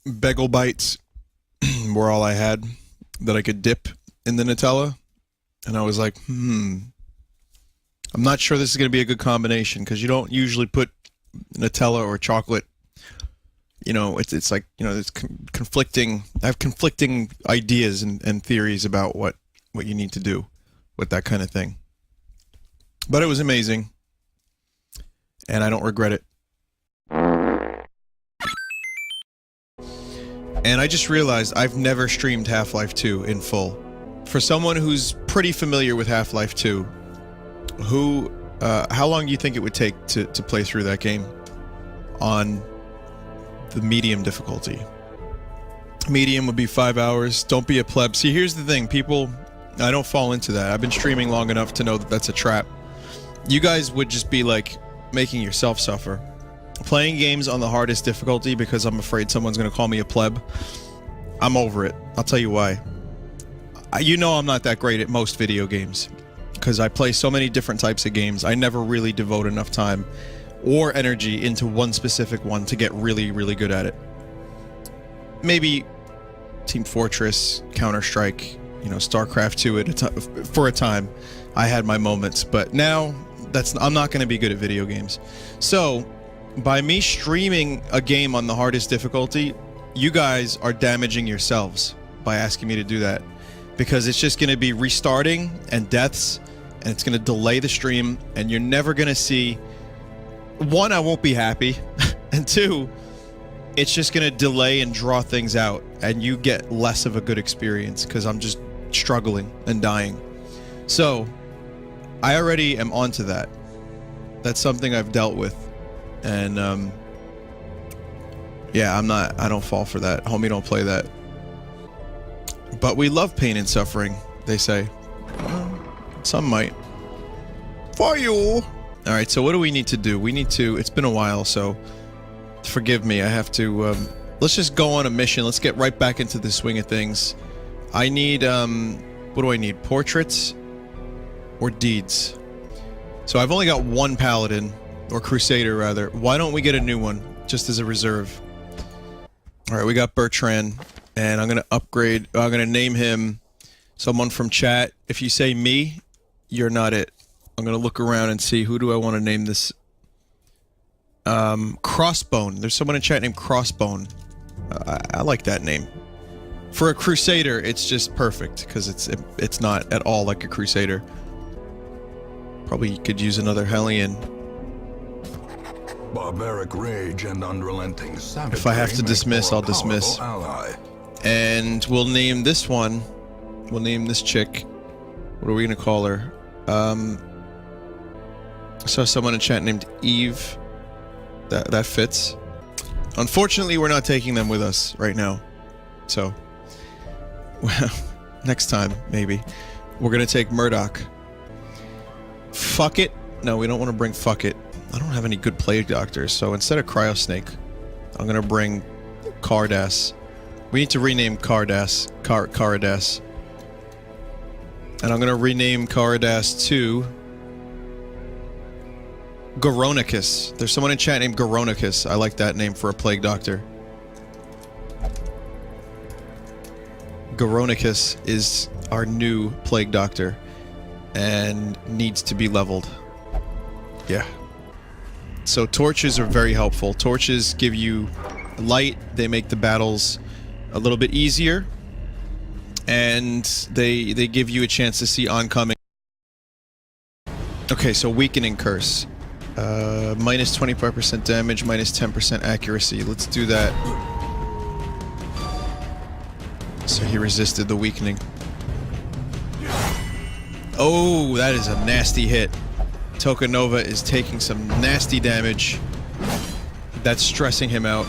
bagel bites were all I had that I could dip in the Nutella. And I was like, I'm not sure this is going to be a good combination because you don't usually put Nutella or chocolate. You know, it's like, you know, it's conflicting. I have conflicting ideas and theories about what you need to do with that kind of thing. But it was amazing, and I don't regret it. And I just realized I've never streamed Half-Life 2 in full. For someone who's pretty familiar with Half-Life 2, how long do you think it would take to play through that game on the medium difficulty? Medium would be 5 hours. Don't be a pleb. See, here's the thing, people, I don't fall into that. I've been streaming long enough to know that that's a trap. You guys would just be like making yourself suffer. Playing games on the hardest difficulty because I'm afraid someone's gonna call me a pleb. I'm over it. I'll tell you why. You know I'm not that great at most video games because I play so many different types of games. I never really devote enough time or energy into one specific one to get really, really good at it. Maybe Team Fortress, Counter-Strike, you know, StarCraft 2 for a time. I had my moments, but now I'm not going to be good at video games. So, by me streaming a game on the hardest difficulty, you guys are damaging yourselves by asking me to do that. Because it's just going to be restarting and deaths, and it's going to delay the stream, and you're never going to see... One, I won't be happy, and two, it's just going to delay and draw things out, and you get less of a good experience, because I'm just struggling and dying. So, I already am onto that. That's something I've dealt with, and, yeah, I don't fall for that. Homie, don't play that. But we love pain and suffering, they say. Some might. For you! Alright, so what do we need to do? We need to... It's been a while, so... Forgive me, I have to... let's just go on a mission. Let's get right back into the swing of things. I need, what do I need? Portraits? Or deeds? So I've only got one paladin. Or crusader, rather. Why don't we get a new one? Just as a reserve. Alright, we got Bertrand. And I'm gonna upgrade... I'm gonna name him... Someone from chat. If you say me, you're not it. I'm gonna look around and see who do I want to name this. Crossbone. There's someone in chat named Crossbone. I like that name. For a crusader, it's just perfect because it's not at all like a crusader. Probably could use another Hellion. Barbaric rage and unrelenting savagery. If I have to dismiss, I'll dismiss. Ally. And we'll name this one. We'll name this chick. What are we gonna call her? I saw someone in chat named Eve. That fits. Unfortunately, we're not taking them with us right now. So, well, next time, maybe. We're gonna take Murdoch. Fuck it. No, we don't want to bring Fuck it. I don't have any good plague doctors, so instead of Cryosnake, I'm gonna bring Cardass. We need to rename Cardass. Caradas. And I'm gonna rename Caradas to... Goronicus. There's someone in chat named Goronicus. I like that name for a plague doctor. Goronicus is our new plague doctor. And needs to be leveled. Yeah. So torches are very helpful. Torches give you light. They make the battles a little bit easier. And they give you a chance to see oncoming. Okay, so weakening curse. Minus 25% damage, minus 10% accuracy. Let's do that. So he resisted the weakening. Oh, that is a nasty hit. Tokanova is taking some nasty damage. That's stressing him out.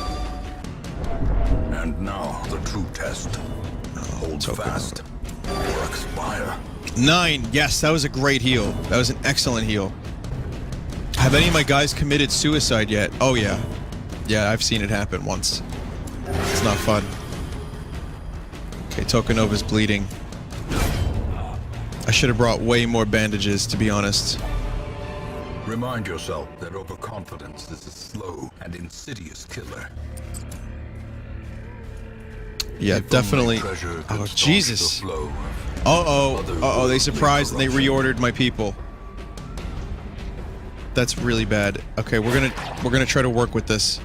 And now the true test. Hold fast or expire. 9. Yes, that was a great heal. That was an excellent heal. Have any of my guys committed suicide yet? Oh yeah. Yeah, I've seen it happen once. It's not fun. Okay, Tokanova's bleeding. I should have brought way more bandages, to be honest. Remind yourself that overconfidence is a slow and insidious killer. Yeah, If only definitely. treasure could Oh, staunch Jesus. the flow of Uh-oh, they surprised and they reordered my people. That's really bad. Okay, we're gonna try to work with this.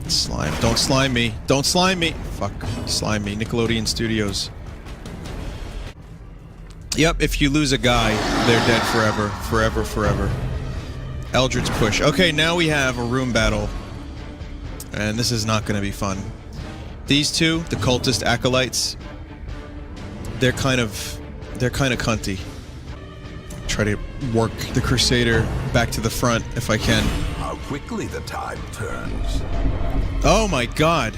Slime. Don't slime me. Don't slime me. Fuck. Slime me. Nickelodeon Studios. Yep, if you lose a guy, they're dead forever. Forever, forever. Eldritch push. Okay, now we have a room battle. And this is not gonna be fun. These two, the cultist acolytes, they're kind of cunty. Try to work the Crusader back to the front if I can. how quickly the tide turns. Oh my god.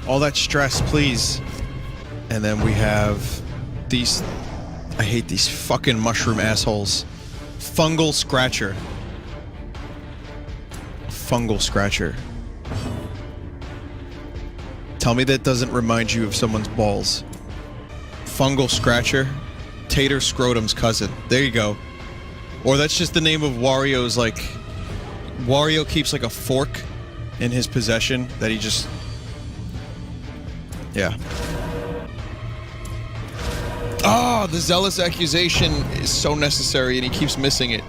All that stress, please. And then we have these... I hate these fucking mushroom assholes. Fungal Scratcher. Fungal Scratcher. Tell me that doesn't remind you of someone's balls. Fungal Scratcher. Tater Scrotum's cousin. There you go. Or that's just the name of Wario's, like... Wario keeps, like, a fork in his possession that he just... Yeah. Oh, the Zealous Accusation is so necessary and he keeps missing it.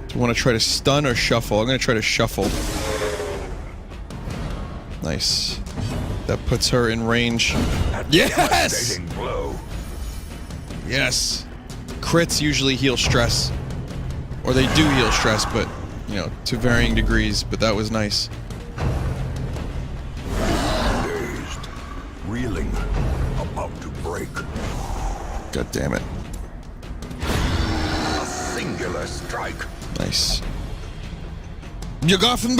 Do you want to try to stun or shuffle? I'm going to try to shuffle. Nice. That puts her in range. Yes! Blow. Yes. Crits usually heal stress. Or they do heal stress, but, you know, to varying degrees. But that was nice. Dazed, reeling, about to break. God damn it. A singular strike. Nice. You got him.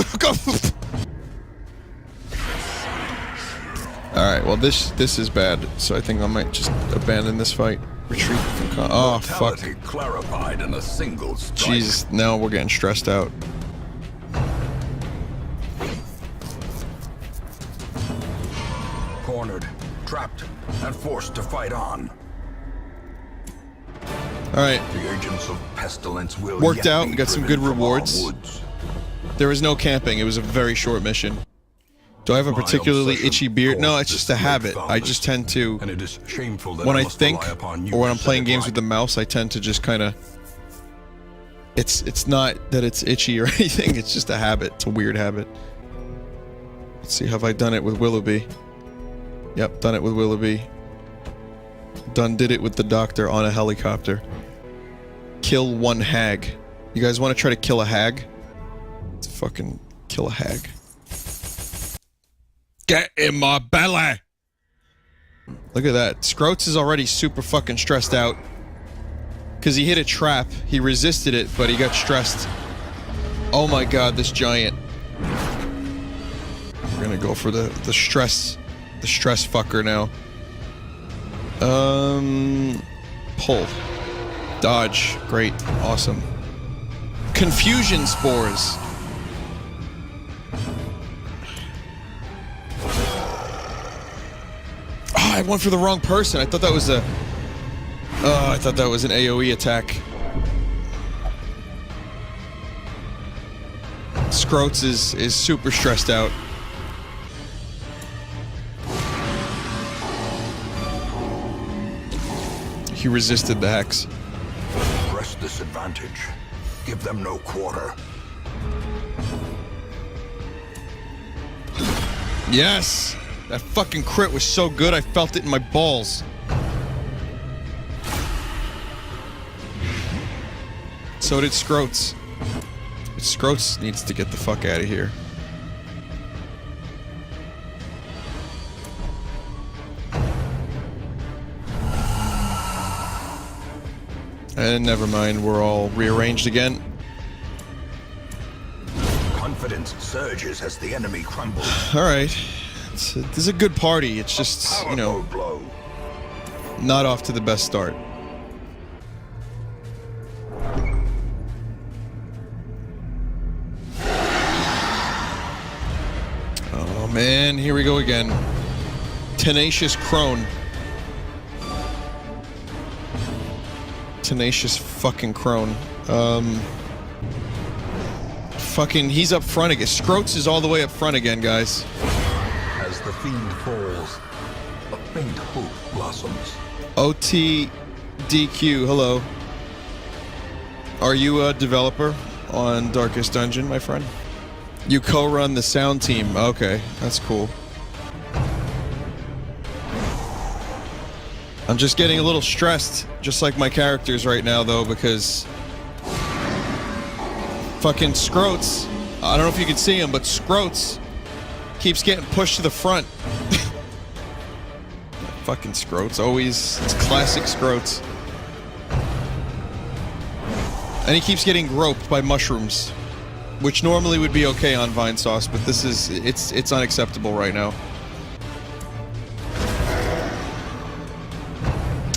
Alright, well this is bad, so I think I might just abandon this fight. Retreat from oh, fuck. Mortality clarified in a single strike. Jeez, now we're getting stressed out. Cornered, trapped, and forced to fight on. Alright, The agents of pestilence will worked yet out, be we got some driven good from our rewards. woods. There was no camping, it was a very short mission. Do I have a My particularly obsession itchy beard? No, caused it's just this a great habit. I foundness, just tend to, and it is shameful that when I must think, rely upon you or when to I'm set playing it games right. with the mouse, I tend to just kind of... It's not that it's itchy or anything, it's just a habit. It's a weird habit. Let's see, have I done it with Willoughby? Yep, done it with Willoughby. Did it with the doctor on a helicopter. Kill one hag. You guys want to try to kill a hag? Let's fucking kill a hag. Get in my belly! Look at that. Scroats is already super fucking stressed out. Because he hit a trap. He resisted it, but he got stressed. Oh my god, this giant. We're gonna go for the stress fucker now. Pull. Dodge. Great. Awesome. Confusion spores. Oh, I went for the wrong person. I thought that was a... Oh, I thought that was an AoE attack. Scroats is super stressed out. He resisted the hex. Press this advantage. Give them no quarter. Yes! That fucking crit was so good, I felt it in my balls. So did Scroats. Scroats needs to get the fuck out of here. And never mind, we're all rearranged again. Confidence surges as the enemy crumbles. Alright. This is a good party, it's just, you know, Blow. not off to the best start. Oh man, here we go again. Tenacious Crone. Tenacious fucking Crone. Fucking, he's up front again. Scroats is all the way up front again, guys. As the fiend falls, a faint hope blossoms. OTDQ, hello. Are you a developer on Darkest Dungeon, my friend? You co-run the sound team. Okay, that's cool. I'm just getting a little stressed, just like my characters right now, though, because fucking Scroats, I don't know if you can see him, but Scroats keeps getting pushed to the front. Fucking Scroats, always, it's classic Scroats. And he keeps getting groped by mushrooms, which normally would be okay on Vinesauce, but this is, it's unacceptable right now.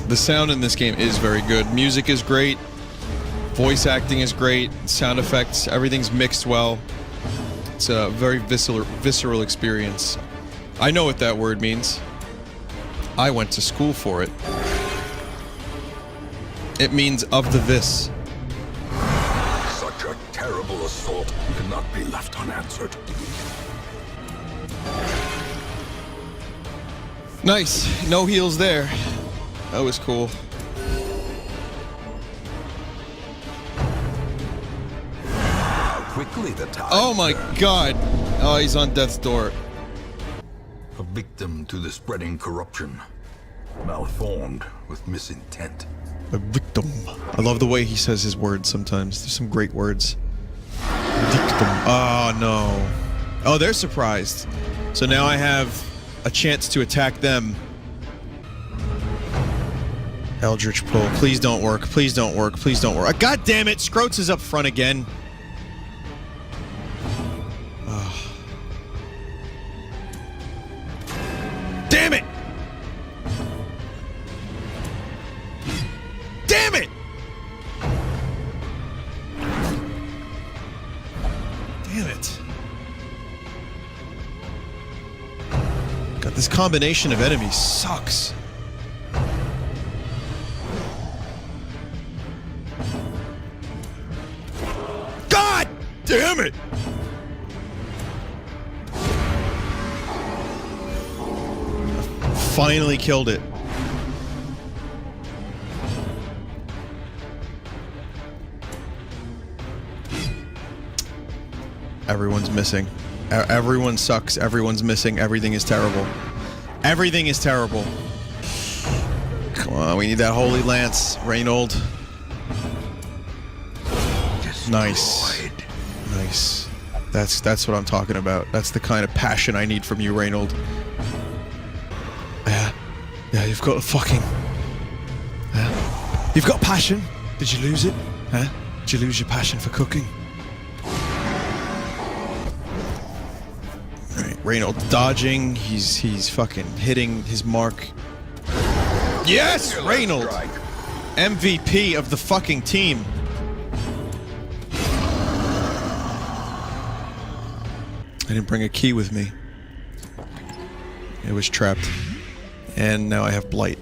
The sound in this game is very good. Music is great. Voice acting is great. Sound effects, everything's mixed well. It's a very visceral experience. I know what that word means. I went to school for it. It means of the vis. Such a terrible assault cannot be left unanswered. Nice. No heals there. That was cool. How quickly the tide Oh my turns. god. Oh, he's on death's door. A victim to the spreading corruption. Malformed with misintent. A victim. I love the way he says his words sometimes. There's some great words. Victim. Oh no. Oh, they're surprised. So now I have a chance to attack them. Eldritch pull. Please don't work. Please don't work. Please don't work. God damn it! Scroats is up front again. Oh. Damn it! Damn it! Damn it. God, this combination of enemies sucks. God damn it! Finally killed it. Everyone's missing. Everyone sucks. Everyone's missing. Everything is terrible. Everything is terrible. Come on, we need that Holy Lance, Reynold. Nice. Nice. That's what I'm talking about. That's the kind of passion I need from you, Reynold. Yeah, you've got a fucking... You've got passion. Did you lose it? Huh? Did you lose your passion for cooking? Alright, Reynold dodging. He's fucking hitting his mark. Yes! Reynold! MVP of the fucking team. I didn't bring a key with me. It was trapped. And now I have blight.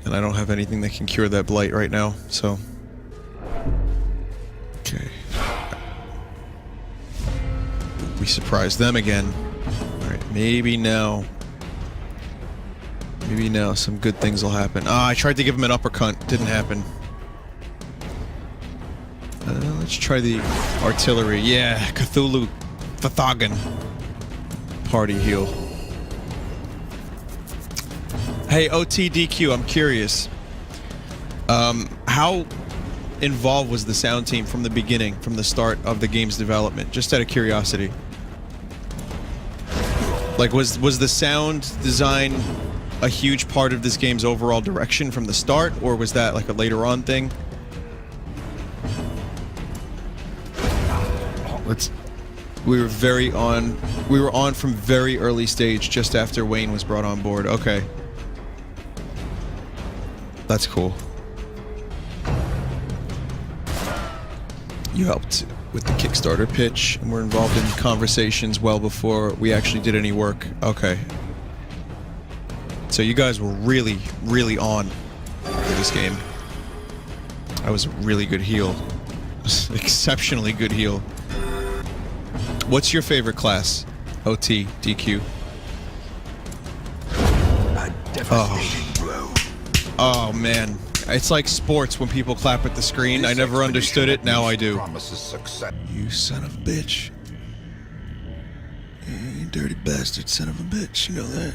And I don't have anything that can cure that blight right now, so... Okay. We surprised them again. Alright, maybe now... Maybe now some good things will happen. Ah, I tried to give him an uppercut. Didn't happen. Let's try the artillery. Yeah, Cthulhu Thathagan. Party heal. Hey, OTDQ, I'm curious. How involved was the sound team from the beginning, from the start of the game's development? Just out of curiosity. Like, was the sound design a huge part of this game's overall direction from the start, or was that like a later on thing? We were on from very early stage, just after Wayne was brought on board. Okay. That's cool. You helped with the Kickstarter pitch, and were involved in conversations well before we actually did any work. Okay. So you guys were really, really on for this game. I was a really good heal. Exceptionally good heal. What's your favorite class? OT, DQ. A devastating blow. Oh, man. It's like sports when people clap at the screen. I never understood it. Now I do. Promises success. You son of a bitch. You dirty bastard son of a bitch. You know that.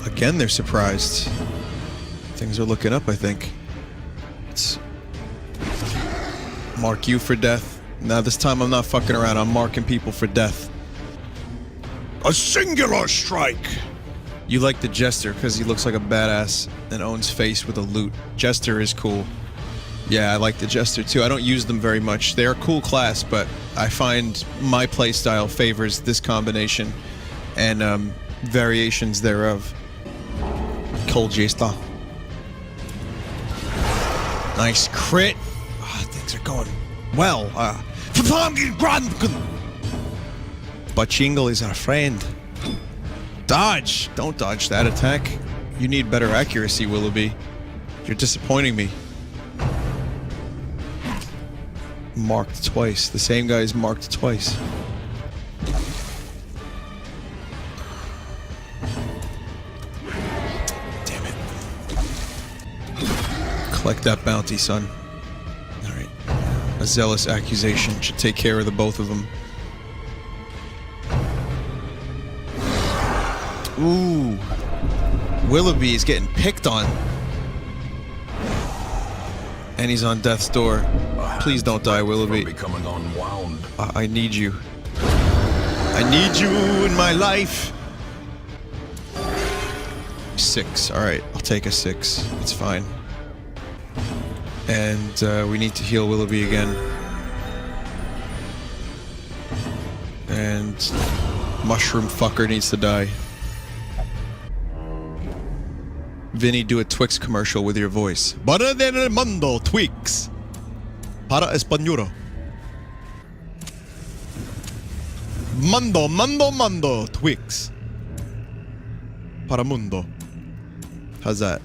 Again, they're surprised. Things are looking up, I think. It's... Mark you for death. Now this time I'm not fucking around. I'm marking people for death. A singular strike! You like the Jester because he looks like a badass and owns face with a loot. Jester is cool. Yeah, I like the Jester too. I don't use them very much. They're a cool class, but I find my playstyle favors this combination and variations thereof. Cold Jester. Nice crit. Oh, things are going well. But Jingle is our friend. Dodge! Don't dodge that attack. You need better accuracy, Willoughby. You're disappointing me. Marked twice. The same guy's marked twice. Damn it. Collect that bounty, son. Alright. A zealous accusation should take care of the both of them. Ooh. Willoughby is getting picked on. And he's on death's door. Please don't die, Willoughby. Becoming unwound. I need you. I need you in my life. 6. Alright, I'll take a 6. It's fine. And we need to heal Willoughby again. And mushroom fucker needs to die. Vinny, do a Twix commercial with your voice. Para del mundo, Twix. Para español. Mando, Twix. Para mundo. How's that?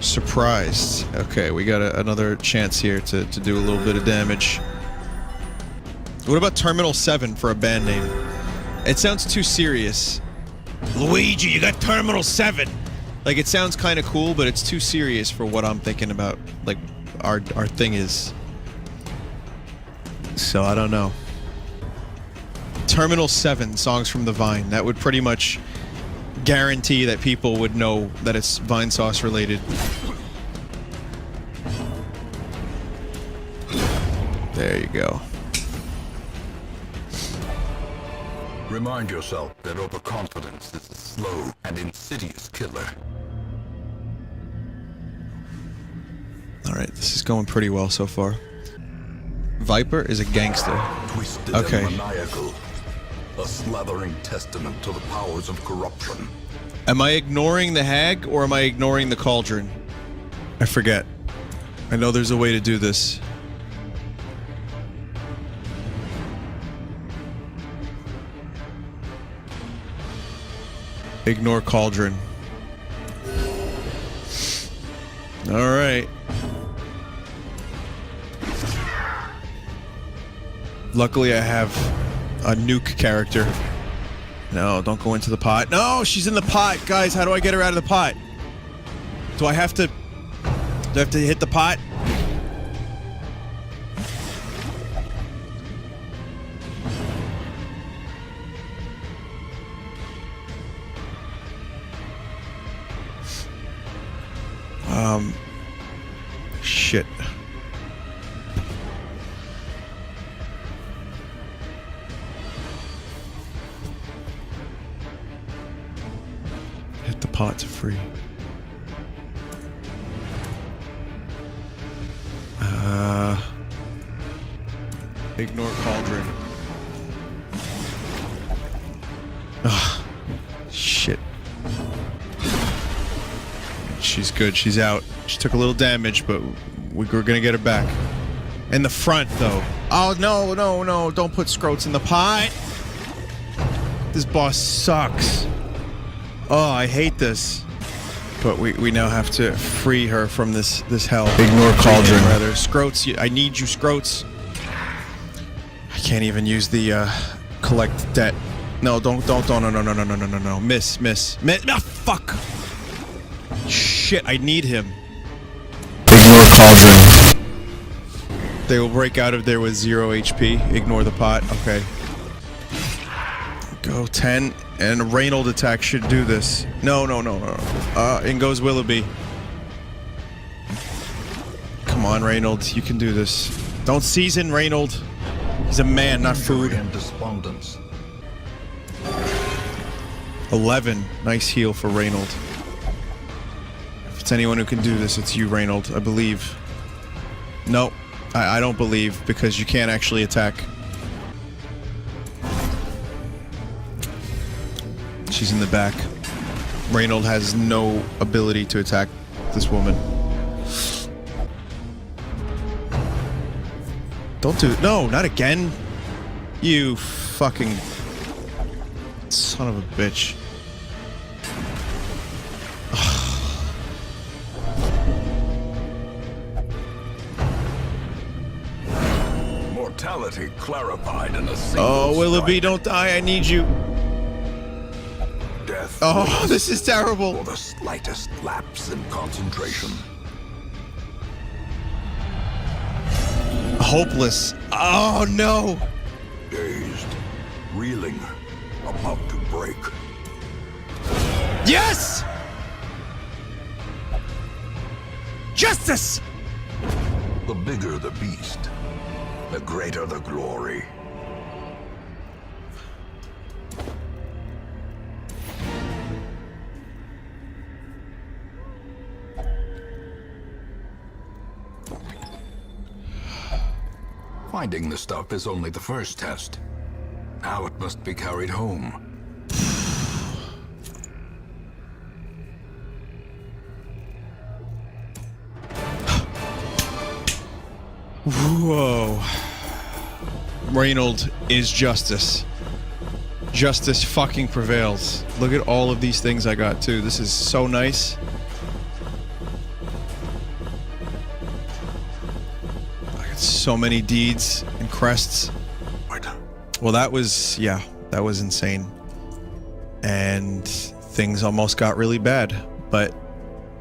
Surprised. Okay, we got another chance here to do a little bit of damage. What about Terminal 7 for a band name? It sounds too serious. Luigi, you got Terminal 7! Like, it sounds kind of cool, but it's too serious for what I'm thinking about, like, our thing is. So, I don't know. Terminal 7, Songs from the Vine. That would pretty much guarantee that people would know that it's Vinesauce related. There you go. Remind yourself that overconfidence is a slow and insidious killer. Alright, this is going pretty well so far. Viper is a gangster. Twisted Okay. and maniacal. A slathering testament to the powers of corruption. Am I ignoring the hag or am I ignoring the cauldron? I forget. I know there's a way to do this. Ignore cauldron. Alright. Luckily I have a nuke character. No, don't go into the pot. No, she's in the pot! Guys, how do I get her out of the pot? Do I have to hit the pot? Shit. Hit the pot to free. Ignore cauldron. Ah, shit. She's good. She's out. She took a little damage, but we're gonna get her back. In the front, though. Oh, no, no, no. Don't put scrotes in the pot. This boss sucks. Oh, I hate this. But we now have to free her from this hell. Ignore Cauldron. Rather, Scroats, I need you, Scroats. I can't even use the collect debt. No, don't, no. Miss. Ah, fuck. Shit, I need him. Ignore Cauldron. They will break out of there with 0 HP. Ignore the pot. Okay. Go 10, and a Reynold attack should do this. No. In goes Willoughby. Come on, Reynold, you can do this. Don't season Reynold. He's a man, not food. And despondence. 11. Nice heal for Reynold. If it's anyone who can do this, it's you, Reynold, I believe. No, I don't believe, because you can't actually attack. She's in the back. Reynold has no ability to attack this woman. Don't do it. No, not again. You fucking son of a bitch. Mortality clarified in a single Oh, Willoughby, strike. don't die. I need you. Death Oh, this is for terrible. the slightest lapse in concentration. Hopeless. Oh, no. Dazed, reeling, about to break. Yes! Justice! The bigger the beast, the greater the glory. Finding the stuff is only the first test. Now it must be carried home. Whoa. Reynold is justice. Justice fucking prevails. Look at all of these things I got too. This is so nice. I got so many deeds and crests. Well, that was, yeah, that was insane. And things almost got really bad. But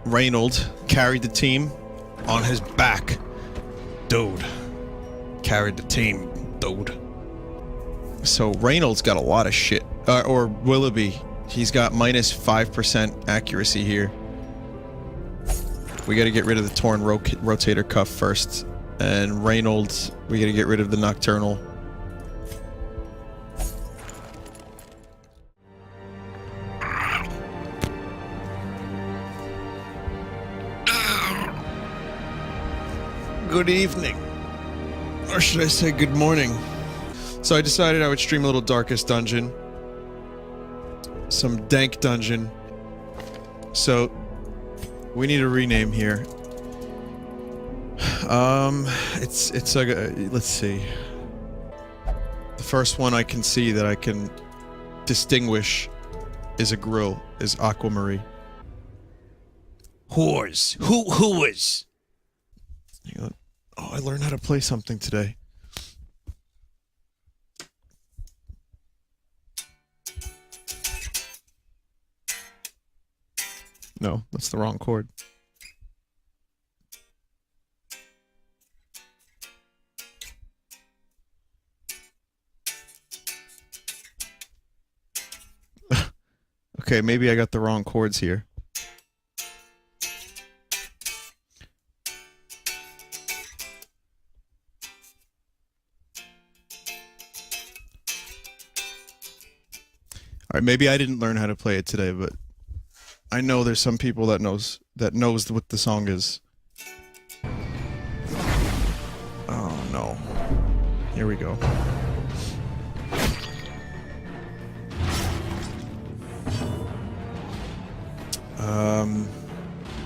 Reynold carried the team on his back. Dude. Carried the team, dude. So Reynold's got a lot of shit. Or Willoughby. He's got minus 5% accuracy here. We gotta get rid of the torn rotator cuff first. And Reynold, we gotta get rid of the nocturnal. Good evening. Or should I say good morning? So I decided I would stream a little Darkest Dungeon. Some dank dungeon. So we need a rename here. It's like let's see. The first one I can see that I can distinguish is a grill, is Aquamarine. Whores. Whores? Hang on. Oh, I learned how to play something today. No, that's the wrong chord. Okay, maybe I got the wrong chords here. Alright, maybe I didn't learn how to play it today, but I know there's some people that knows what the song is. Oh no. Here we go.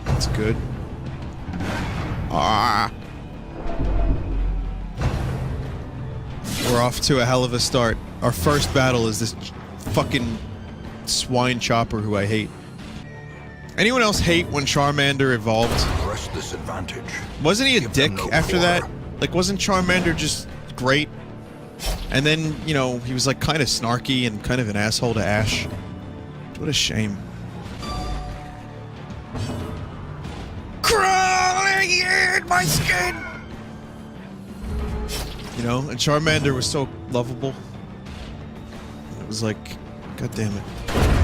That's good. Ah. We're off to a hell of a start. Our first battle is this fucking swine chopper who I hate. Anyone else hate when Charmander evolved? Press this advantage. Wasn't he a Give dick them no after that? quarter. Like, wasn't Charmander just great? And then, you know, he was like kind of snarky and kind of an asshole to Ash. What a shame. Crawling in my skin! You know, and Charmander was so lovable. It was like, god damn it.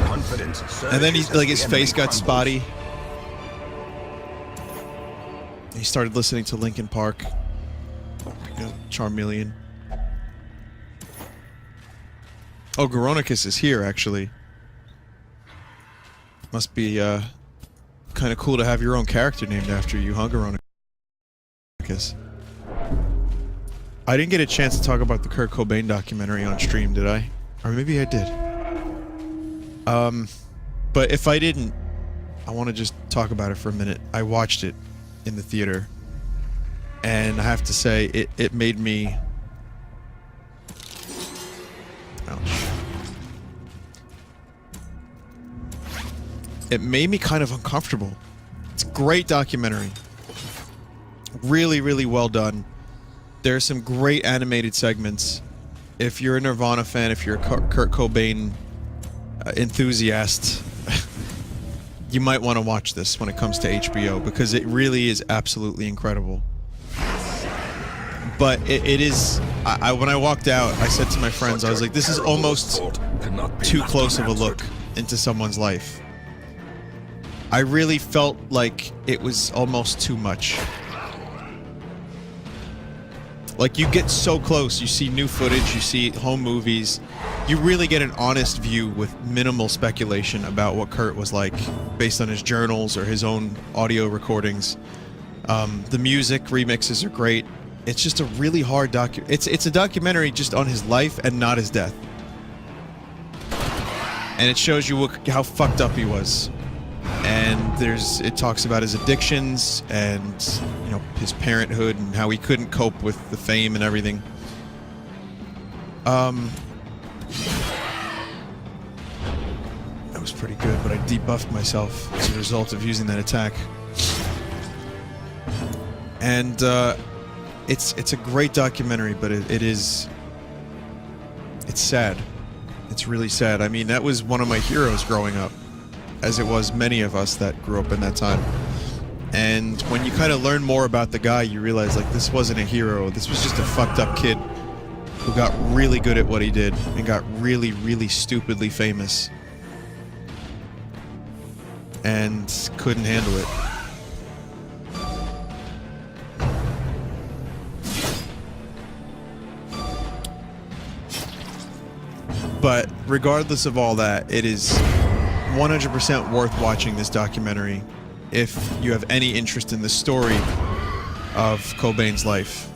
Confidence And then he, surges like, as his the face enemy got crumbles. spotty. He started listening to Linkin Park. You know, Charmeleon. Oh, Goronicus is here, actually. Must be, kind of cool to have your own character named after you, huh, Goronicus? I didn't get a chance to talk about the Kurt Cobain documentary on stream, did I? Or maybe I did. But if I didn't, I want to just talk about it for a minute. I watched it in the theater, and I have to say, it made me... Ouch. It made me kind of uncomfortable. It's a great documentary. Really, really well done. There's some great animated segments. If you're a Nirvana fan, if you're a Kurt Cobain enthusiast, you might want to watch this when it comes to HBO, because it really is absolutely incredible. But it is... when I walked out, I said to my friends, I was like, this is almost too close of a look into someone's life. I really felt like it was almost too much. Like, you get so close, you see new footage, you see home movies, you really get an honest view with minimal speculation about what Kurt was like based on his journals or his own audio recordings. The music remixes are great. It's just a really hard it's a documentary just on his life and not his death. And it shows you how fucked up he was. And it talks about his addictions and, you know, his parenthood and how he couldn't cope with the fame and everything. That was pretty good, but I debuffed myself as a result of using that attack. And it's a great documentary, but it's sad. It's really sad. I mean, that was one of my heroes growing up, as it was many of us that grew up in that time. And when you kind of learn more about the guy, you realize, like, this wasn't a hero. This was just a fucked up kid who got really good at what he did and got really, really stupidly famous. And couldn't handle it. But regardless of all that, it is 100% worth watching this documentary if you have any interest in the story of Cobain's life.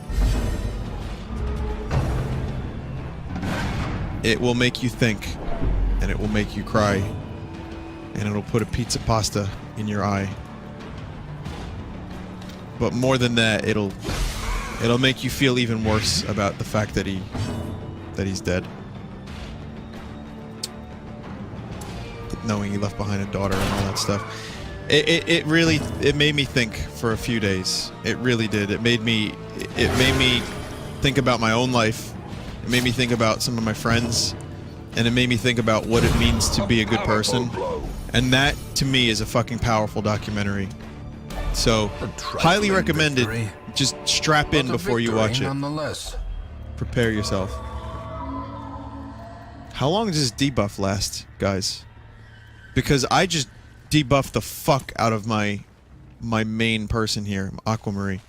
It will make you think, and it will make you cry, and it'll put a pizza pasta in your eye. But more than that, it'll make you feel even worse about the fact that he's dead. Knowing he left behind a daughter and all that stuff. It really made me think for a few days. It really did. It made me think about my own life. It made me think about some of my friends, and it made me think about what it means to be a good person. And that, to me, is a fucking powerful documentary. So, highly recommended. Just strap in before you watch it. Nonetheless. Prepare yourself. How long does this debuff last, guys? Because I just debuffed the fuck out of my main person here, Aquamarine.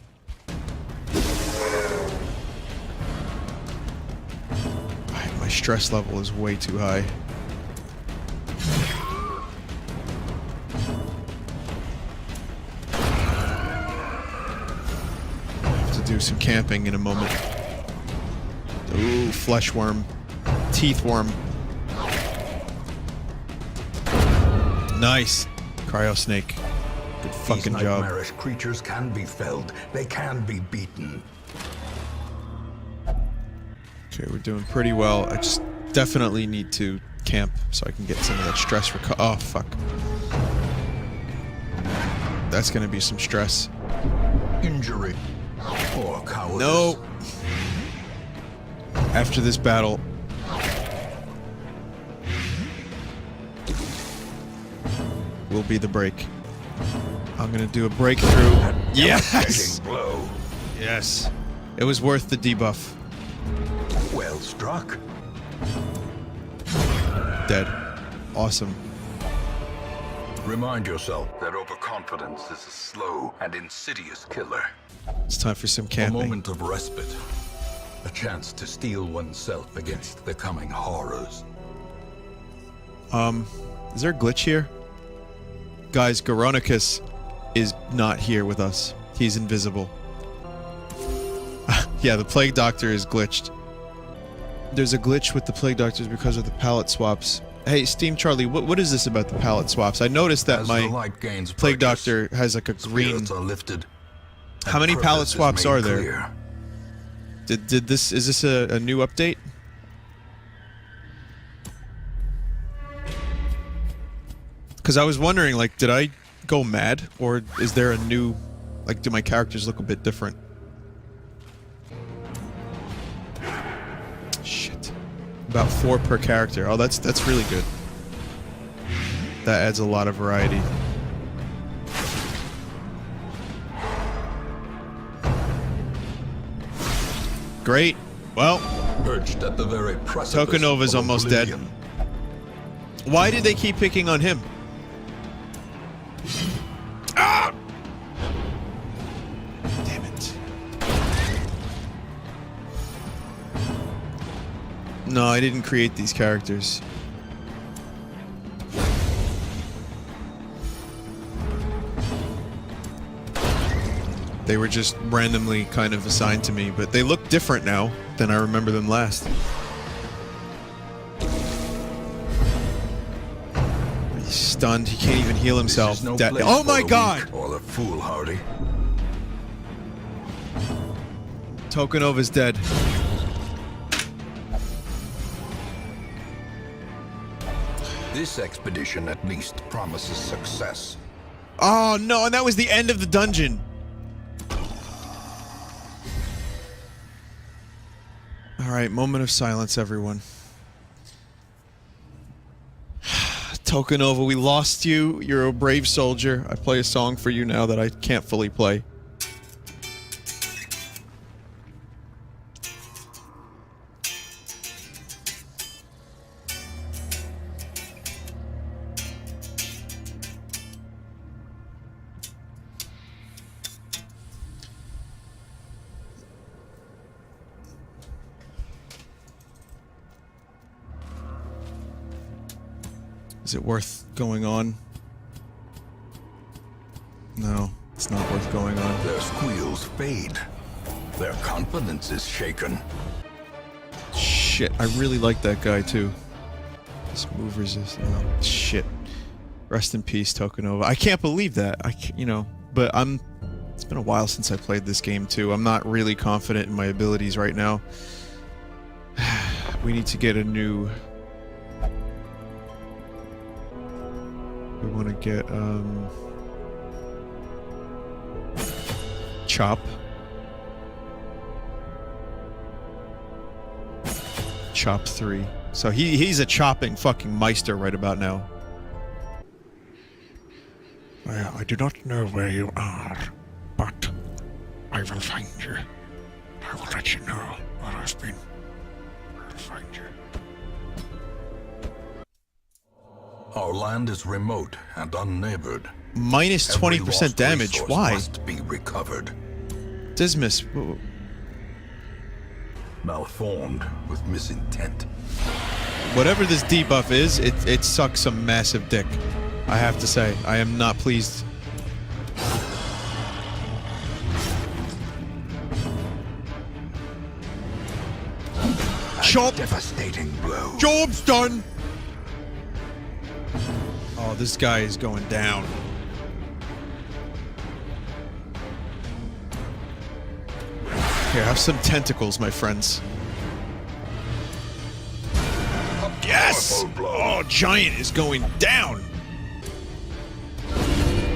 My stress level is way too high. I have to do some camping in a moment. Ooh, flesh worm. Teeth worm. Nice. Cryo snake. Good fucking These job. nightmarish creatures can be felled. They can be beaten. Okay, we're doing pretty well. I just definitely need to camp so I can get some of that stress oh, fuck. That's gonna be some stress. Injury or cowardice. No. After this battle. Will be the break. I'm gonna do a breakthrough. Yes! Blow. Yes. It was worth the debuff. Well struck. Dead. Awesome. Remind yourself that overconfidence is a slow and insidious killer. It's time for some A camping. moment of respite. A chance to steel oneself against the coming horrors. Is there a glitch here? Guys, Goronicus is not here with us. He's invisible. Yeah, the Plague Doctor is glitched. There's a glitch with the Plague Doctors because of the palette swaps. Hey, Steam Charlie, what is this about the palette swaps? I noticed that As my the light gains Plague purchase, Doctor has like a green... spirits are lifted. How many and palette purpose is swaps made are there? clear. Is this a new update? Because I was wondering, like, did I go mad? Or is there a new... Like, do my characters look a bit different? Shit. About 4 per character. Oh, that's really good. That adds a lot of variety. Great. Well, Perched at the very precipice Tokunova's of almost dead. oblivion. Why did they keep picking on him? Ah! Damn it. No, I didn't create these characters. They were just randomly kind of assigned to me, but they look different now than I remember them last. He's stunned. He can't even heal himself. This is no That- place oh for my the god! weak or the foolhardy. Tokunova's dead. This expedition at least promises success. Oh no, and that was the end of the dungeon. Alright, moment of silence, everyone. Tokunova, we lost you. You're a brave soldier. I play a song for you now that I can't fully play. Is it worth going on? No, it's not worth going on. Their squeals fade. Their confidence is shaken. Shit, I really like that guy too. This move resist. Oh, shit. Rest in peace, Tokunova. I can't believe that. But it's been a while since I played this game too. I'm not really confident in my abilities right now. We need to get a new... We want to get, Chop. Chop 3. So he's a chopping fucking meister right about now. Well, I do not know where you are, but I will find you. I will let you know where I've been. I will find you. Our land is remote and unneighbored. Minus Every 20% lost damage. resource Why? must be recovered. Dismas. Malformed with misintent. Whatever this debuff is, it sucks some massive dick. I have to say, I am not pleased. Chop! Devastating blow. Job's done! Oh, this guy is going down. Here, have some tentacles, my friends. Yes! Nice. Powerful blow. Oh, Giant is going down.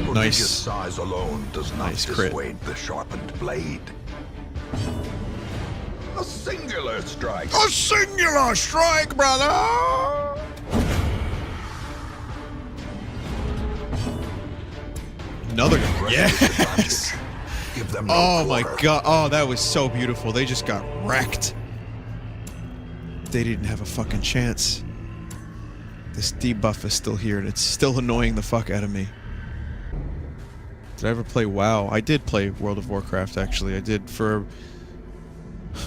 Prodigious Nice. size alone does not Nice crit. dissuade the sharpened blade. A singular strike. A singular strike, brother. Another. Yes. Give them no Oh my quarter. god. Oh, that was so beautiful. They just got wrecked. They didn't have a fucking chance. This debuff is still here, and it's still annoying the fuck out of me. Did I ever play WoW? I did play World of Warcraft, actually. I did for...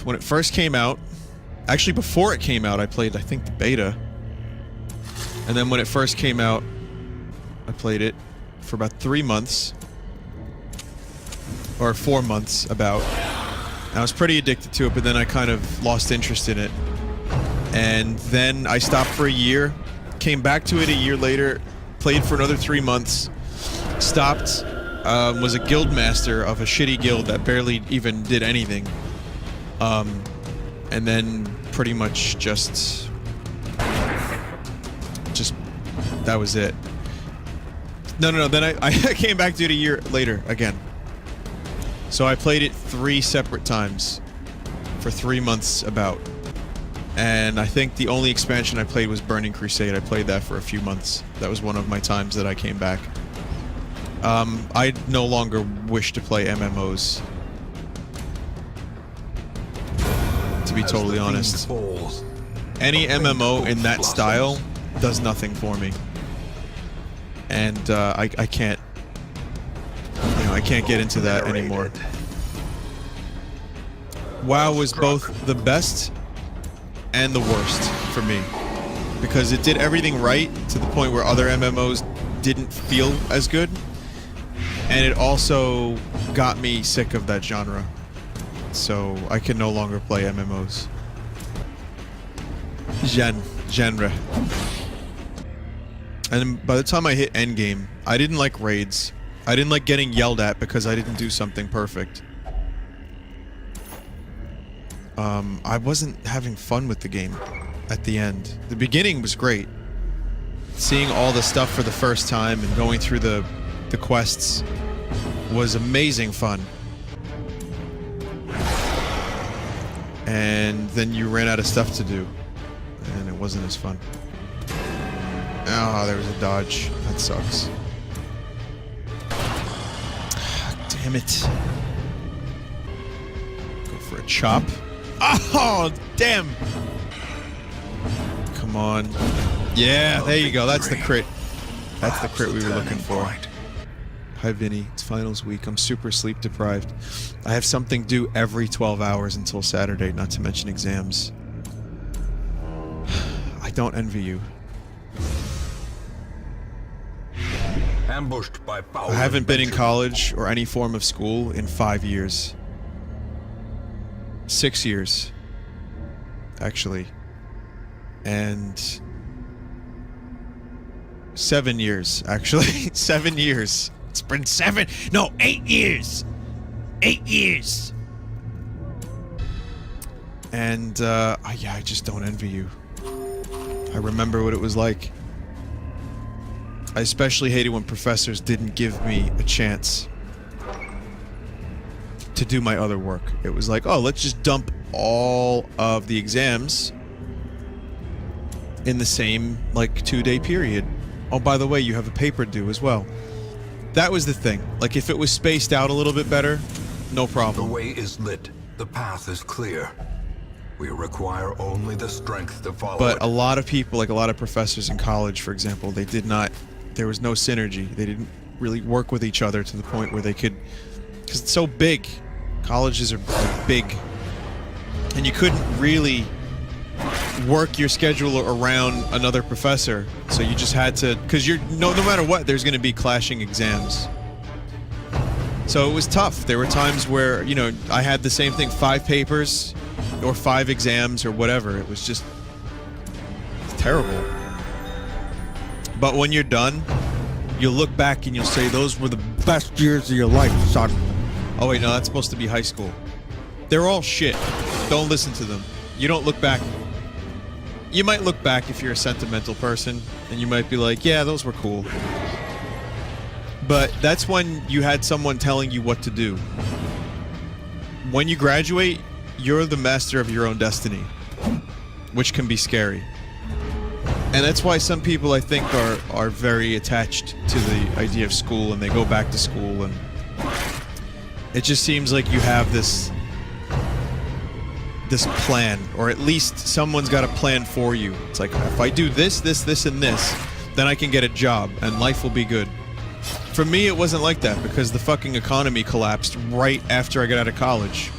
When it first came out... Actually, before it came out, I played, I think, the beta. And then when it first came out, I played it for about 3 months. Or 4 months, about. And I was pretty addicted to it, but then I kind of lost interest in it. And then I stopped for a year, came back to it a year later, played for another 3 months, stopped, was a guild master of a shitty guild that barely even did anything. And then pretty much just that was it. No, then I came back to it a year later again. So I played it 3 separate times for 3 months about. And I think the only expansion I played was Burning Crusade. I played that for a few months. That was one of my times that I came back. I no longer wish to play MMOs. To be As totally the honest. fiend falls, Any a faint MMO hope in that blossoms. style does nothing for me. And I can't... You know, I can't get into that anymore. WoW was both the best and the worst for me, because it did everything right to the point where other MMOs didn't feel as good, and it also got me sick of that genre, so I can no longer play MMOs. Genre. And by the time I hit endgame, I didn't like raids. I didn't like getting yelled at because I didn't do something perfect. I wasn't having fun with the game at the end. The beginning was great. Seeing all the stuff for the first time and going through the quests was amazing fun. And then you ran out of stuff to do, and it wasn't as fun. Oh, there was a dodge. That sucks. Damn it. Go for a chop. Oh, damn! Come on. Yeah, there you go. That's the crit. That's the crit we were looking for. Hi, Vinny. It's finals week. I'm super sleep deprived. I have something due every 12 hours until Saturday, not to mention exams. I don't envy you. Ambushed by foul I haven't been in invention. college or any form of school in 5 years. 6 years. Actually. And 7 years, actually. 7 years. It's been 8 years. 8 years. And, yeah, I just don't envy you. I remember what it was like. I especially hated when professors didn't give me a chance to do my other work. It was like, oh, let's just dump all of the exams in the same, like, 2-day period. Oh, by the way, you have a paper due as well. That was the thing. Like, if it was spaced out a little bit better, no The problem. way is lit. The path is clear. We require only the strength to follow But it. a lot of people, like a lot of professors in college, for example, they did not... There was no synergy. They didn't really work with each other to the point where they could... Because it's so big. Colleges are like, big. And you couldn't really work your schedule around another professor. So you just had to... Because you're no matter what, there's going to be clashing exams. So it was tough. There were times where, you know, I had the same thing, 5 papers or 5 exams or whatever. It was just terrible. But when you're done, you'll look back and you'll say, those were the best years of your life, son. Oh wait, no, that's supposed to be high school. They're all shit. Don't listen to them. You don't look back. you might look back if you're a sentimental person, and you might be like, yeah, those were cool. But that's when you had someone telling you what to do. When you graduate, you're the master of your own destiny, which can be scary. And that's why some people, I think, are very attached to the idea of school, and they go back to school, and it just seems like you have this plan, or at least someone's got a plan for you. It's like, if I do this, and this, then I can get a job, and life will be good. For me, it wasn't like that, because the fucking economy collapsed right after I got out of college.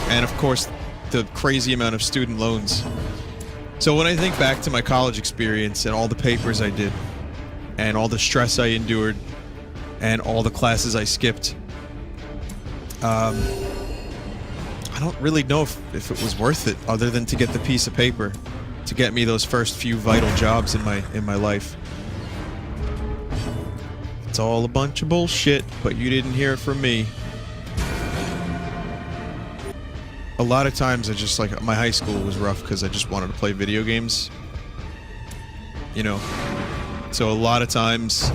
And of course, the crazy amount of student loans. So when I think back to my college experience and all the papers I did, and all the stress I endured, and all the classes I skipped, I don't really know if it was worth it, other than to get the piece of paper, to get me those first few vital jobs in my life. It's all a bunch of bullshit, but you didn't hear it from me. A lot of times I just, like, my high school was rough because I just wanted to play video games. You know? So a lot of times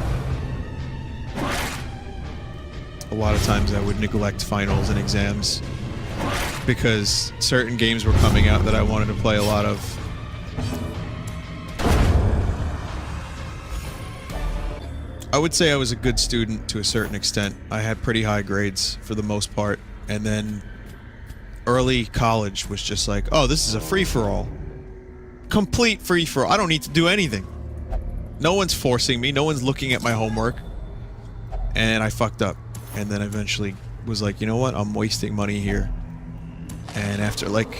I would neglect finals and exams because certain games were coming out that I wanted to play a lot of. I would say I was a good student to a certain extent. I had pretty high grades for the most part, and then early college was just like, oh, this is a free-for-all. Complete free-for-all. I don't need to do anything. No one's forcing me. No one's looking at my homework. And I fucked up. And then eventually was like, you know what? I'm wasting money here. And after like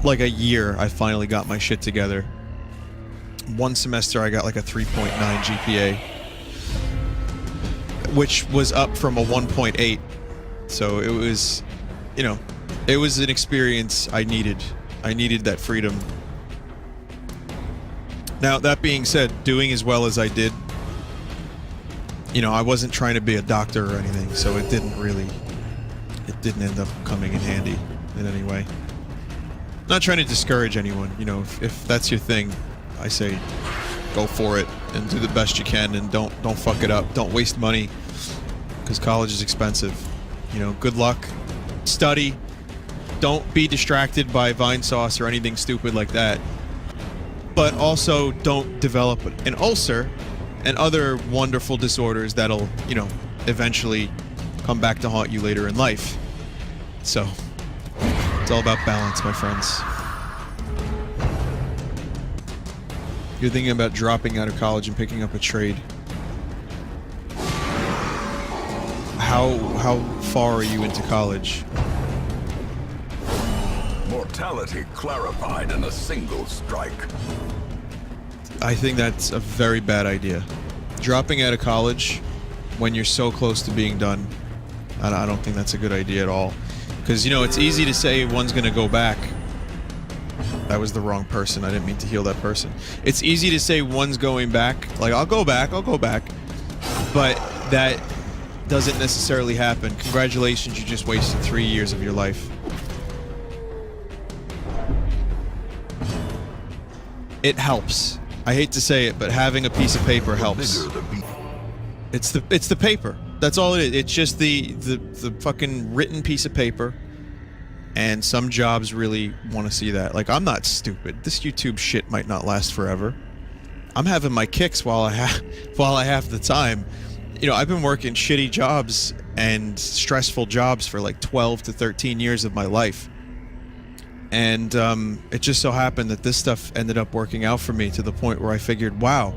a year, I finally got my shit together. One semester, I got like a 3.9 GPA, which was up from a 1.8. So it was, you know, it was an experience I needed. I needed that freedom. Now, that being said, doing as well as I did, you know, I wasn't trying to be a doctor or anything, so it didn't end up coming in handy in any way. Not trying to discourage anyone, you know, if that's your thing, I say go for it and do the best you can, and don't fuck it up. Don't waste money, because college is expensive. You know, good luck. Study. Don't be distracted by Vinesauce or anything stupid like that. But also don't develop an ulcer and other wonderful disorders that'll, you know, eventually come back to haunt you later in life. So, it's all about balance, my friends. You're thinking about dropping out of college and picking up a trade. How far are you into college? Mortality clarified in a single strike. I think that's a very bad idea. Dropping out of college when you're so close to being done, I don't think that's a good idea at all. Because, you know, it's easy to say one's going to go back. That was the wrong person. I didn't mean to heal that person. It's easy to say one's going back. Like, I'll go back. But that doesn't necessarily happen. Congratulations, you just wasted 3 years of your life. It helps. I hate to say it, but having a piece of paper helps. It's the paper. That's all it is. It's just the fucking written piece of paper. And some jobs really want to see that. Like, I'm not stupid. This YouTube shit might not last forever. I'm having my kicks while I have the time. You know, I've been working shitty jobs and stressful jobs for like 12 to 13 years of my life. And it just so happened that this stuff ended up working out for me to the point where I figured, wow,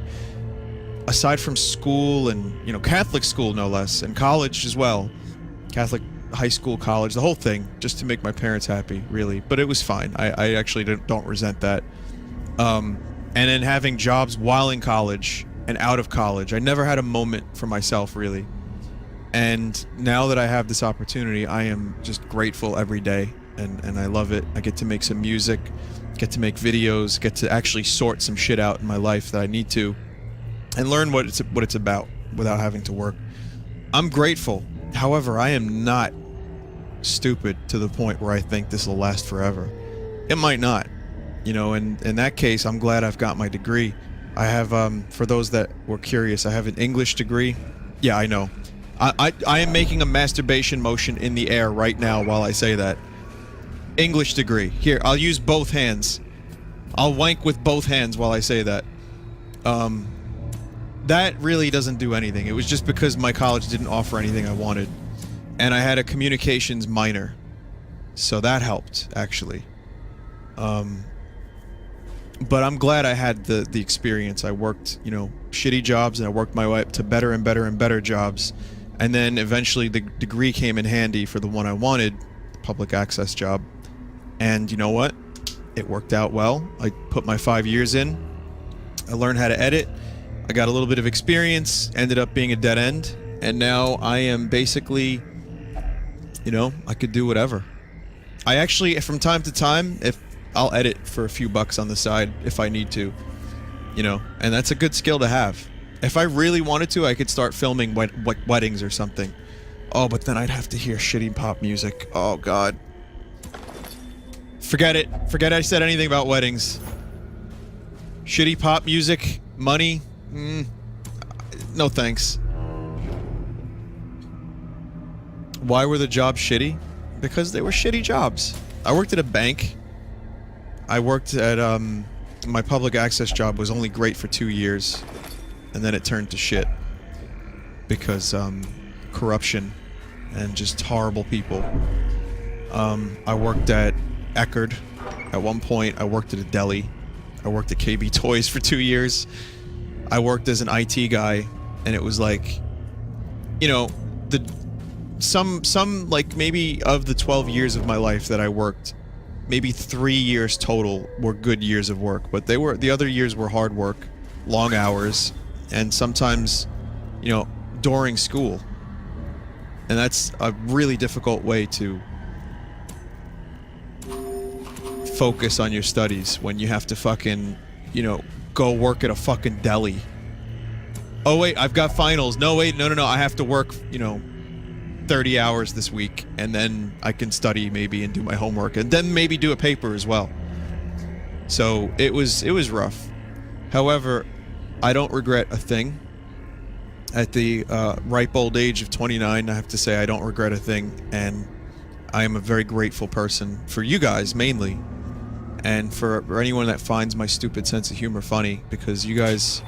aside from school and, you know, Catholic school no less, and college as well, Catholic high school, college, the whole thing, just to make my parents happy, really. But it was fine. I actually don't resent that. And then having jobs while in college and out of college, I never had a moment for myself, really. And now that I have this opportunity, I am just grateful every day. And I love it. I get to make some music, get to make videos, get to actually sort some shit out in my life that I need to, and learn what it's about without having to work. I'm grateful. However, I am not stupid to the point where I think this will last forever. It might not. You know, and in that case, I'm glad I've got my degree. I have, for those that were curious, I have an English degree. Yeah, I know. I am making a masturbation motion in the air right now while I say that. English degree. Here, I'll use both hands. I'll wank with both hands while I say that. That really doesn't do anything. It was just because my college didn't offer anything I wanted. And I had a communications minor. So that helped, actually. But I'm glad I had the experience. I worked, you know, shitty jobs, and I worked my way up to better and better and better jobs. And then eventually the degree came in handy for the one I wanted, the public access job. And you know what? It worked out well. I put my 5 years in. I learned how to edit. I got a little bit of experience, ended up being a dead end. And now I am basically, you know, I could do whatever. I actually, from time to time, if I'll edit for a few bucks on the side if I need to, you know, and that's a good skill to have. If I really wanted to, I could start filming weddings or something. Oh, but then I'd have to hear shitty pop music. Oh, God. Forget it. Forget I said anything about weddings. Shitty pop music, money, no thanks. Why were the jobs shitty? Because they were shitty jobs. I worked at a bank. I worked at, my public access job was only great for 2 years. And then it turned to shit. Because, corruption and just horrible people. I worked at Eckerd. At one point, I worked at a deli. I worked at KB Toys for 2 years. I worked as an IT guy, and it was like, you know, some like maybe of the 12 years of my life that I worked, maybe 3 years total were good years of work, but the other years were hard work, long hours, and sometimes, you know, during school. And that's a really difficult way to focus on your studies when you have to fucking, you know, go work at a fucking deli. Oh wait, I've got finals. No wait, no, I have to work, you know, 30 hours this week, and then I can study maybe and do my homework, and then maybe do a paper as well. So it was rough. However, I don't regret a thing. At the ripe old age of 29, I have to say I don't regret a thing, and I am a very grateful person for you guys mainly, and for anyone that finds my stupid sense of humor funny, because you guys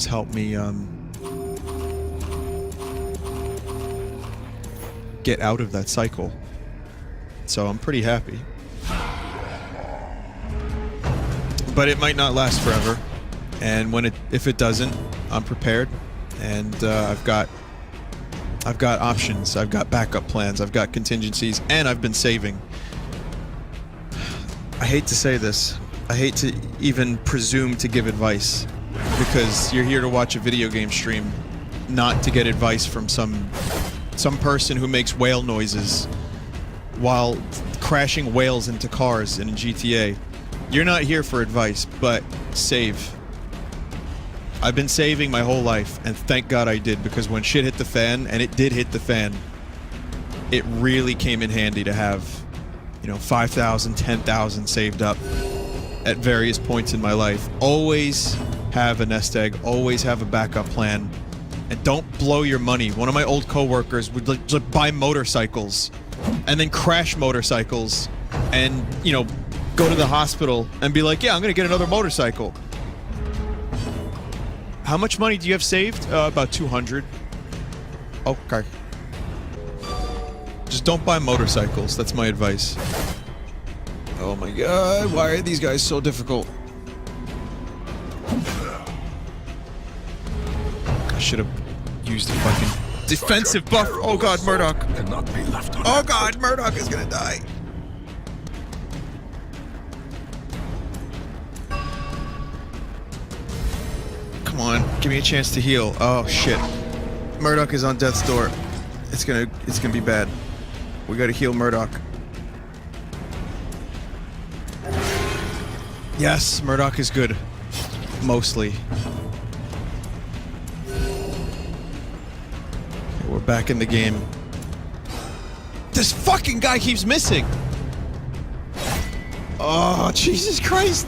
help me get out of that cycle. So I'm pretty happy. But it might not last forever, and if it doesn't, I'm prepared, and I've got options, I've got backup plans, I've got contingencies, and I've been saving. I hate to say this, I hate to even presume to give advice, because you're here to watch a video game stream, not to get advice from some person who makes whale noises while crashing whales into cars in GTA. You're not here for advice, but save. I've been saving my whole life, and thank God I did, because when shit hit the fan, and it did hit the fan, it really came in handy to have, you know, 5,000, 10,000 saved up at various points in my life. Always have a nest egg, always have a backup plan, and don't blow your money. One of my old coworkers would like buy motorcycles, and then crash motorcycles, and, you know, go to the hospital and be like, yeah, I'm gonna get another motorcycle. How much money do you have saved? About 200. Okay. Just don't buy motorcycles. That's my advice. Oh my God, why are these guys so difficult? I should have used a fucking defensive buff. Oh God, Murdoch. Cannot be left on. Oh God, Murdoch is gonna die. Come on, give me a chance to heal. Oh shit. Murdoch is on death's door. It's gonna be bad. We gotta heal Murdoch. Yes, Murdoch is good. Mostly. Okay, we're back in the game. This fucking guy keeps missing. Oh, Jesus Christ.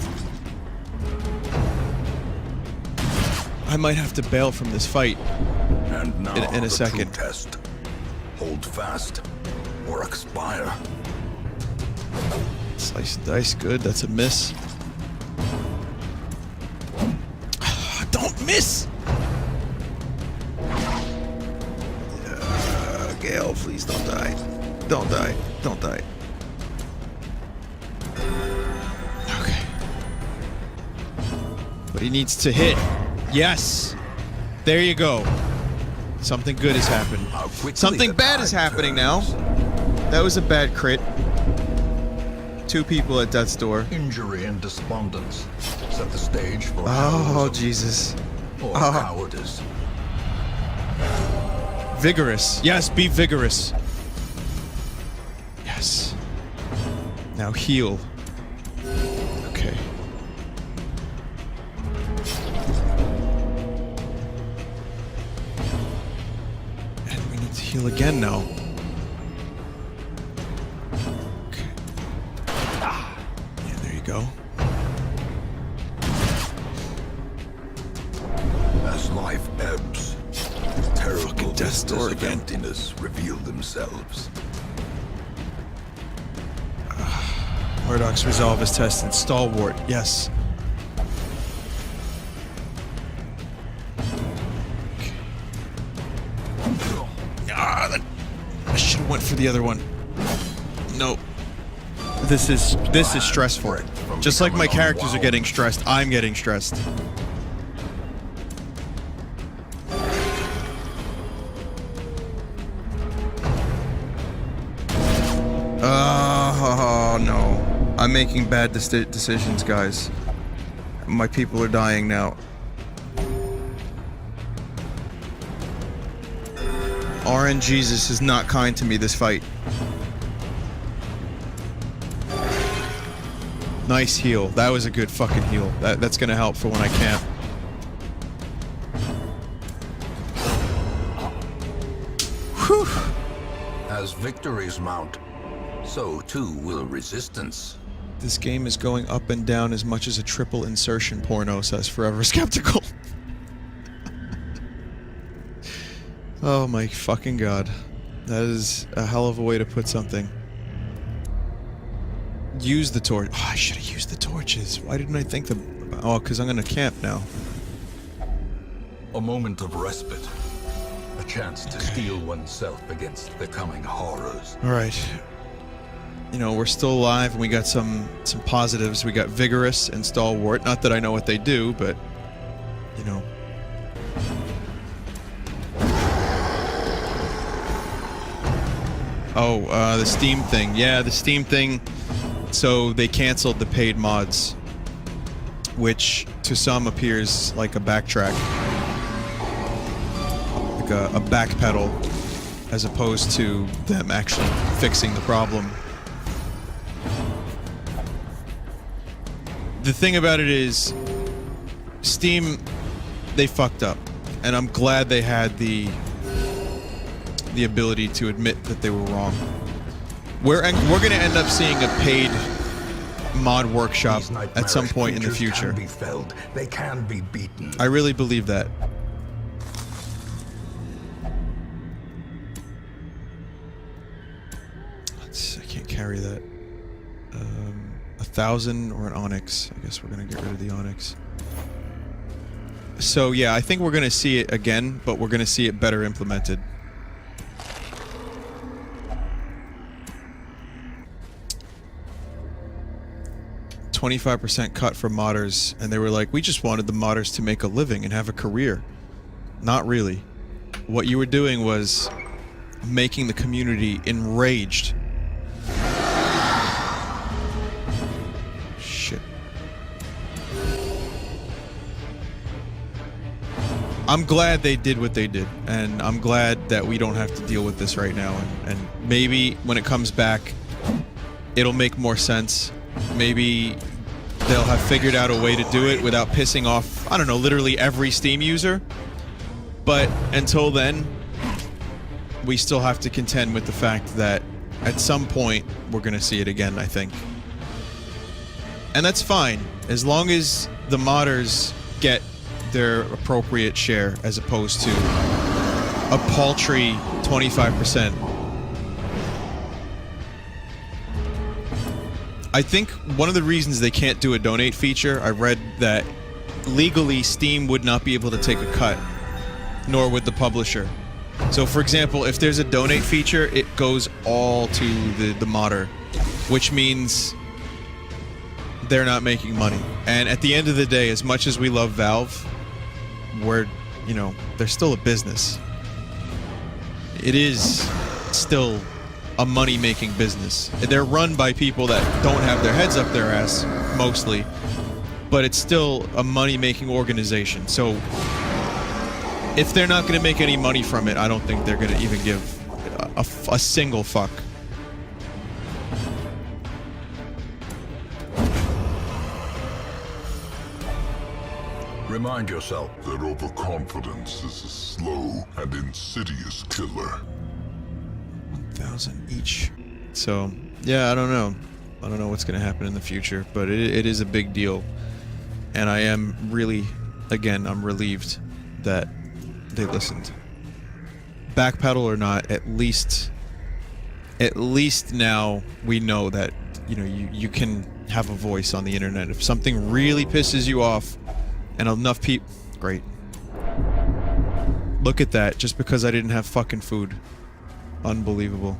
I might have to bail from this fight And now in a the second. true test. Hold fast or expire. Slice and dice, good. That's a miss. Don't miss! Gale, please don't die. Don't die. Don't die. Okay. But he needs to hit. Yes! There you go. Something good has happened. How quickly Something the bad is tide happening turns. now. That was a bad crit. 2 people at death's door. Injury and despondence set the stage for Oh, heroism Jesus. or Oh. cowardice. Vigorous. Yes, be vigorous. Yes. Now heal. Okay. And we need to heal again now. Okay. Yeah, there you go. As life ebbs, terrible death's door vistas of again. emptiness reveal themselves. Murdoch's resolve is tested. Stalwart, yes. I should have went for the other one. Nope. This is stressful. Just like my characters are getting stressed, I'm getting stressed. Oh no. I'm making bad decisions, guys. My people are dying now. RNGesus is not kind to me this fight. Nice heal. That was a good fucking heal. That's gonna help for when I camp. Whew. As victories mount, so too will resistance. This game is going up and down as much as a triple insertion porno, says Forever Skeptical. Oh my fucking god. That is a hell of a way to put something. Use the torch. Oh, I should have used the torches. Why didn't I think the... Oh, because I'm gonna camp now. A moment of respite. A chance to steel oneself against the coming horrors. Alright. You know, we're still alive and we got some positives. We got Vigorous and Stalwart. Not that I know what they do, but... You know... Oh, the Steam thing. Yeah, the Steam thing. So they canceled the paid mods, which to some appears like a backtrack, like a backpedal, as opposed to them actually fixing the problem. The thing about it is, Steam, they fucked up, and I'm glad they had the ability to admit that they were wrong. We're going to end up seeing a paid mod workshop at some point in the future. Can be felled. They can be beaten. I really believe that. I can't carry that. 1,000 or an Onyx. I guess we're going to get rid of the Onyx. So yeah, I think we're going to see it again, but we're going to see it better implemented. 25% cut for modders, and they were like, we just wanted the modders to make a living and have a career. Not really. What you were doing was making the community enraged. Shit. I'm glad they did what they did, and I'm glad that we don't have to deal with this right now, and maybe when it comes back, it'll make more sense. Maybe they'll have figured out a way to do it without pissing off, I don't know, literally every Steam user. But until then, we still have to contend with the fact that At some point, we're going to see it again, I think. And that's fine, as long as the modders get their appropriate share, as opposed to a paltry 25%. I think one of the reasons they can't do a donate feature, I read that legally Steam would not be able to take a cut, nor would the publisher. So for example, if there's a donate feature, it goes all to the modder, which means they're not making money. And at the end of the day, as much as we love Valve, we're, you know, they're still a business. It is still a money-making business. They're run by people that don't have their heads up their ass, mostly, but it's still a money-making organization. So if they're not going to make any money from it, I don't think they're going to even give a single fuck. Remind yourself that overconfidence is a slow and insidious killer. 1,000 each. So, yeah, I don't know. I don't know what's going to happen in the future, but it is a big deal. And I am really, again, I'm relieved that they listened. Backpedal or not, at least now we know that, you know, you can have a voice on the internet. If something really pisses you off and enough people... Great. Look at that, just because I didn't have fucking food. Unbelievable.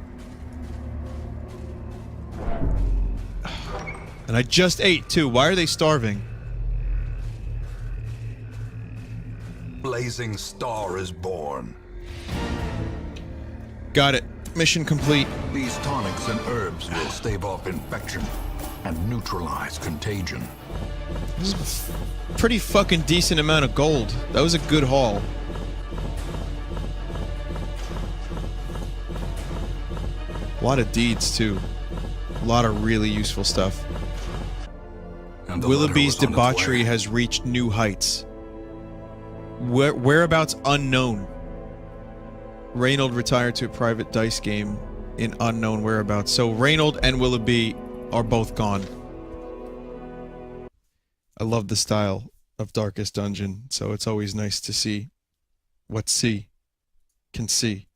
And I just ate, too. Why are they starving? blazing star is born. Got it. Mission complete. These tonics and herbs will stave off infection and neutralize contagion. This is a pretty fucking decent amount of gold. That was a good haul. A lot of deeds, too. A lot of really useful stuff. Willoughby's debauchery has reached new heights. Whereabouts unknown. Reynold retired to a private dice game in unknown whereabouts. So Reynold and Willoughby are both gone. I love the style of Darkest Dungeon, so it's always nice to see what C can see.